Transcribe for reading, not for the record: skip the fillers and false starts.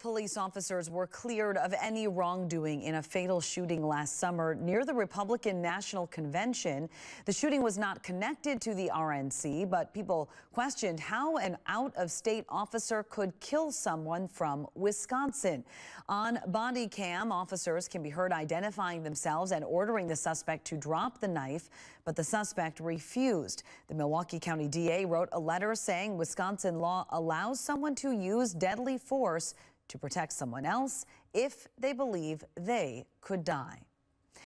police officers were cleared of any wrongdoing in a fatal shooting last summer near the Republican National Convention. The shooting was not connected to the RNC, but people questioned how an out-of-state officer could kill someone from Wisconsin. On body cam, officers can be heard identifying themselves and ordering the suspect to drop the knife, but the suspect refused. The Milwaukee County DA wrote a letter saying Wisconsin law allows someone to use deadly force to protect someone else if they believe they could die.